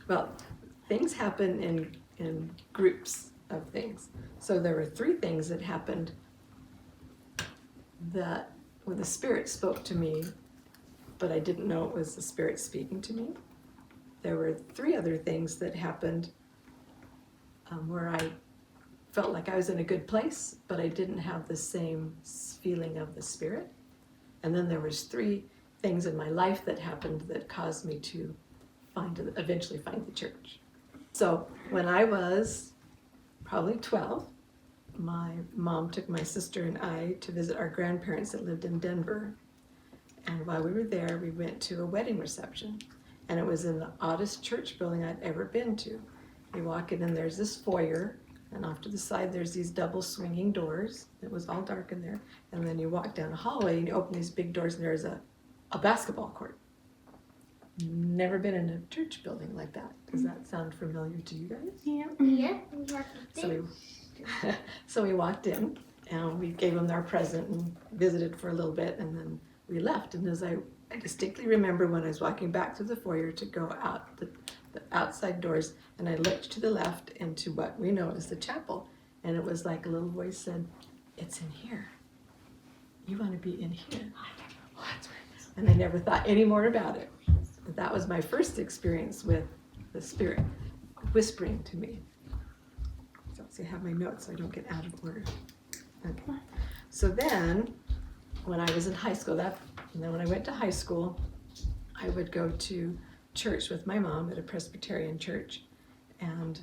Well, things happen in groups of things. So there were three things that happened that when the Spirit spoke to me, but I didn't know it was the Spirit speaking to me. There were three other things that happened where I felt like I was in a good place, but I didn't have the same feeling of the Spirit. And then there was three things in my life that happened that caused me to eventually find the church. So when I was probably 12, my mom took my sister and I to visit our grandparents that lived in Denver. And while we were there, we went to a wedding reception. And it was in the oddest church building I'd ever been to. You walk in and there's this foyer, and off to the side there's these double swinging doors. It was all dark in there. And then you walk down a hallway and you open these big doors and there's a basketball court. Never been in a church building like that. Does that sound familiar to you guys? Yeah. Yeah, we have to So we walked in and we gave them our present and visited for a little bit, and then we left. And as I distinctly remember when I was walking back through the foyer to go out the outside doors, and I looked to the left into what we know as the chapel, and it was like a little voice said, "It's in here. You want to be in here." What? And I never thought any more about it. But that was my first experience with the Spirit whispering to me. So I have my notes so I don't get out of order. Okay. So then, when I was in high school, and then when I went to high school, I would go to church with my mom at a Presbyterian church, and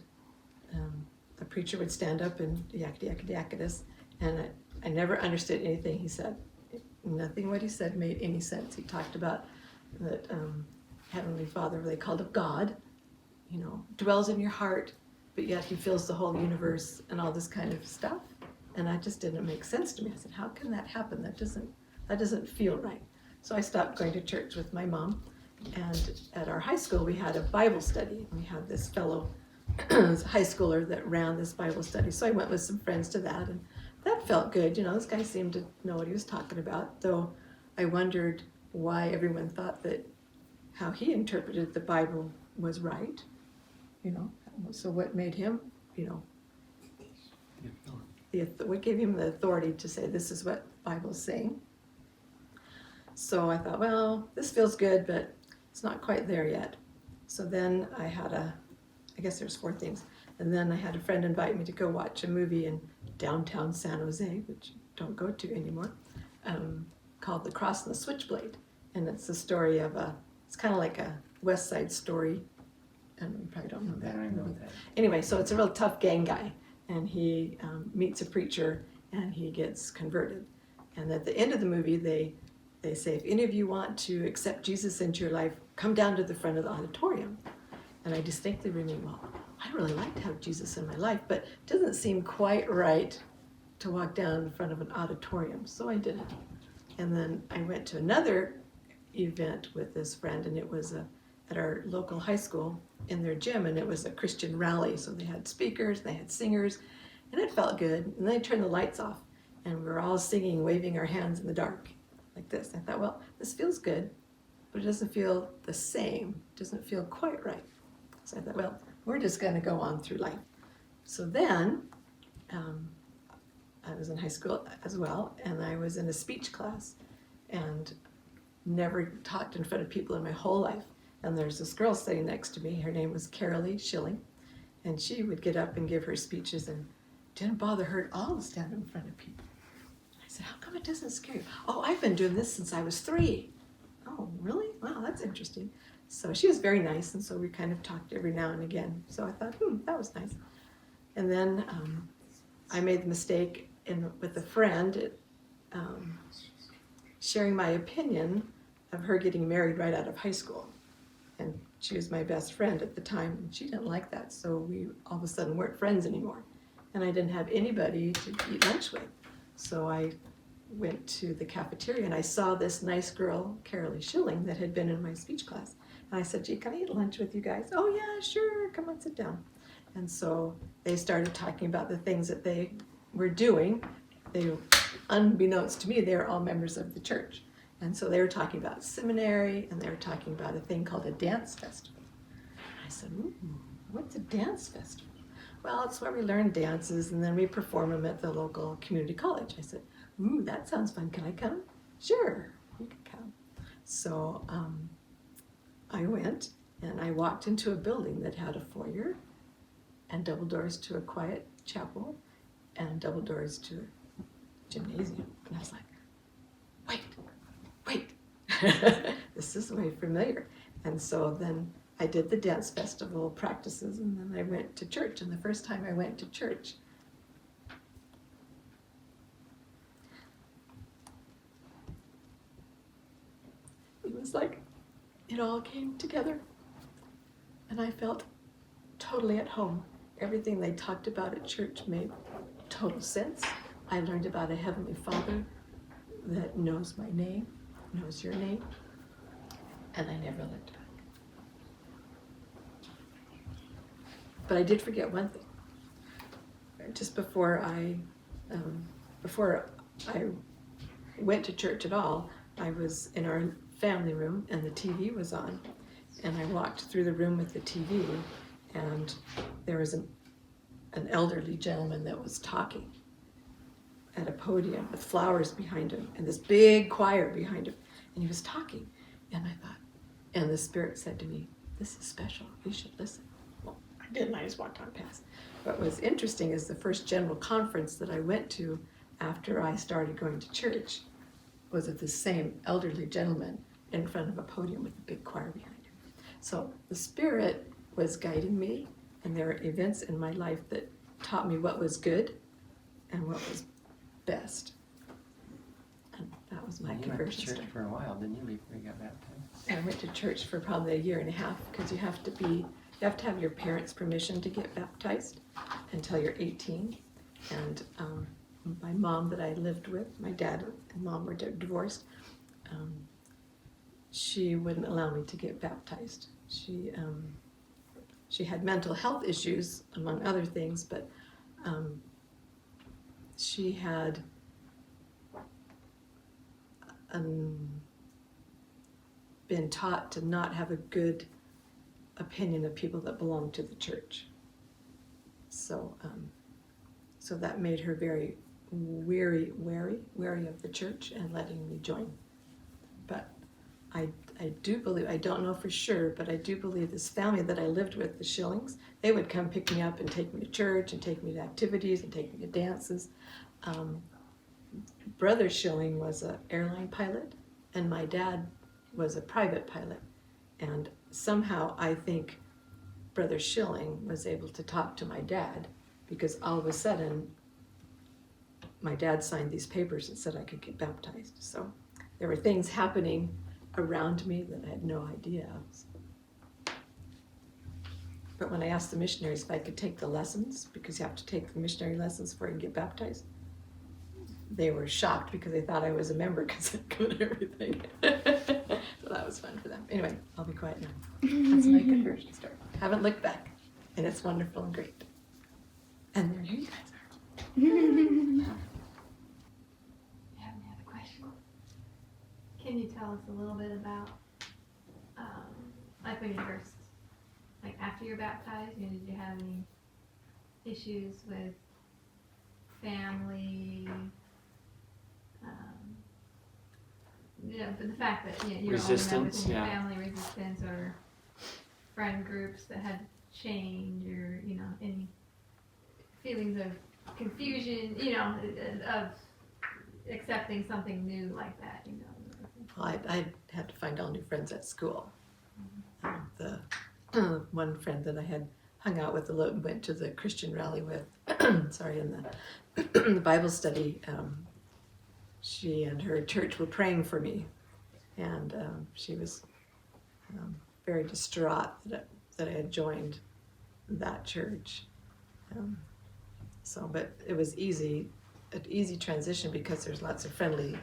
the preacher would stand up and yakety, and I never understood anything he said. Nothing what he said made any sense. He talked about that Heavenly Father, they called him God, dwells in your heart, but yet he fills the whole universe and all this kind of stuff. And that just didn't make sense to me. I said, how can that happen? That doesn't feel right. So I stopped going to church with my mom. And at our high school, we had a Bible study. We had this fellow high schooler that ran this Bible study. So I went with some friends to that, and that felt good. This guy seemed to know what he was talking about, though I wondered why everyone thought that how he interpreted the Bible was right. So what made him, what gave him the authority to say this is what the Bible's saying? So I thought, well, this feels good, but it's not quite there yet. So then I guess there's four things. And then I had a friend invite me to go watch a movie in downtown San Jose, which I don't go to anymore, called The Cross and the Switchblade. And it's the story of it's kind of like a West Side Story. And you probably don't know that. I know that. Anyway, so it's a real tough gang guy. And he meets a preacher and he gets converted. And at the end of the movie, they say, if any of you want to accept Jesus into your life, come down to the front of the auditorium. And I distinctly remember, well, I'd really like to have Jesus in my life, but it doesn't seem quite right to walk down in front of an auditorium. So I didn't. And then I went to another event with this friend, and it was at our local high school in their gym, and it was a Christian rally. So they had speakers, they had singers, and it felt good. And then they turned the lights off, and we were all singing, waving our hands in the dark like this. I thought, well, this feels good, but it doesn't feel the same. It doesn't feel quite right. So I thought, well, we're just going to go on through life. So then I was in high school as well, and I was in a speech class and never talked in front of people in my whole life. And there's this girl sitting next to me. Her name was Carolee Schilling, and she would get up and give her speeches and didn't bother her at all to stand in front of people. I said, how come it doesn't scare you? Oh, I've been doing this since I was 3. Oh, really? Wow, that's interesting. So she was very nice, and so we kind of talked every now and again. So I thought, that was nice. And then I made the mistake with a friend sharing my opinion of her getting married right out of high school. And she was my best friend at the time, and she didn't like that, so we all of a sudden weren't friends anymore. And I didn't have anybody to eat lunch with. So I went to the cafeteria, and I saw this nice girl, Carolee Schilling, that had been in my speech class. And I said, gee, can I eat lunch with you guys? Oh yeah, sure, come on, sit down. And so they started talking about the things that they were doing unbeknownst to me, they were all members of the church. And so they were talking about seminary, and they were talking about a thing called a dance festival. I said, ooh, what's a dance festival? Well, it's where we learn dances, and then we perform them at the local community college. I said, ooh, that sounds fun. Can I come? Sure, you can come. So I went, and I walked into a building that had a foyer and double doors to a quiet chapel and double doors to a gymnasium. And I was like, wait, this is way familiar. And so then I did the dance festival practices, and then I went to church. And the first time I went to church, it was like it all came together. And I felt totally at home. Everything they talked about at church made total sense. I learned about a Heavenly Father that knows my name, knows your name, and I never looked back. But I did forget one thing. Just before I went to church at all, I was in our family room and the TV was on, and I walked through the room with the TV, and there was an elderly gentleman that was talking at a podium with flowers behind him and this big choir behind him, and he was talking, and I thought, and the Spirit said to me, this is special, you should listen. Well, I didn't, I just walked on past. What was interesting is the first general conference that I went to after I started going to church was of the same elderly gentleman in front of a podium with a big choir behind him. So the Spirit was guiding me, and there were events in my life that taught me what was good and what was best. And that was my conversion You went to church story. for a while, didn't you, before you got baptized? I went to church for probably a year and a half, because you have to have your parents' permission to get baptized until you're 18. And my mom that I lived with, my dad and mom were divorced, she wouldn't allow me to get baptized. She had mental health issues, among other things, but she had been taught to not have a good opinion of people that belonged to the church. So that made her very wary of the church and letting me join. But I do believe, I don't know for sure, but I do believe this family that I lived with, the Schillings, they would come pick me up and take me to church and take me to activities and take me to dances. Brother Schilling was an airline pilot, and my dad was a private pilot. And somehow I think Brother Schilling was able to talk to my dad, because all of a sudden my dad signed these papers that said I could get baptized. So there were things happening around me that I had no idea of. But when I asked the missionaries if I could take the lessons, because you have to take the missionary lessons before you can get baptized, they were shocked because they thought I was a member because I'd go to everything. So that was fun for them. Anyway, I'll be quiet now. That's my conversion story. Haven't looked back, and it's wonderful and great. And there you guys are. You have any other questions? Can you tell us a little bit about, like when you first, like after you're baptized, did you have any issues with family? But the fact that you're Resistance, only yeah. family resistance or friend groups that had changed, or any feelings of confusion, of accepting something new like that, Well, I had to find all new friends at school. The one friend that I had hung out with a lot and went to the Christian rally with, in the Bible study, she and her church were praying for me, and she was very distraught that I had joined that church. But it was an easy transition, because there's lots of friendly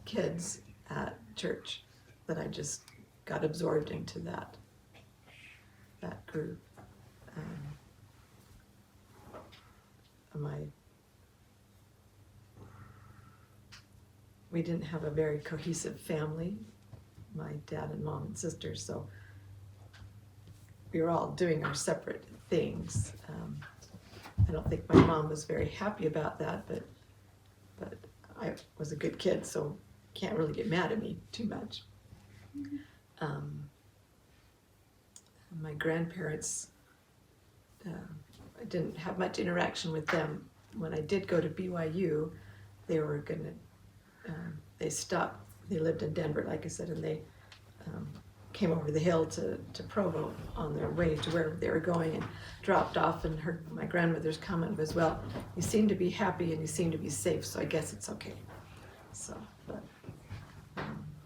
kids at church that I just got absorbed into that group. we didn't have a very cohesive family, my dad and mom and sisters, so we were all doing our separate things. I don't think my mom was very happy about that, but I was a good kid, so can't really get mad at me too much. My grandparents, I didn't have much interaction with them. When I did go to BYU, they were gonna, they stopped, they lived in Denver, like I said, and they came over the hill to Provo on their way to where they were going and dropped off, and my grandmother's comment was, well, you seem to be happy and you seem to be safe, so I guess it's okay. So, but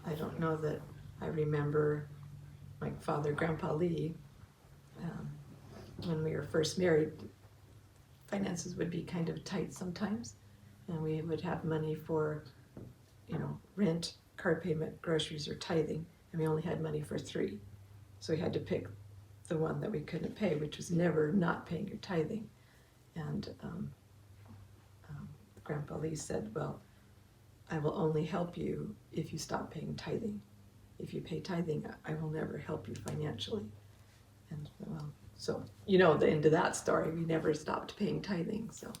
I don't know that I remember my father, Grandpa Lee, when we were first married, finances would be kind of tight sometimes, and we would have money for, rent, car payment, groceries, or tithing, and we only had money for 3. So we had to pick the one that we couldn't pay, which was never not paying your tithing. And Grandpa Lee said, well, I will only help you if you stop paying tithing. If you pay tithing, I will never help you financially. And well, so the end of that story, we never stopped paying tithing. So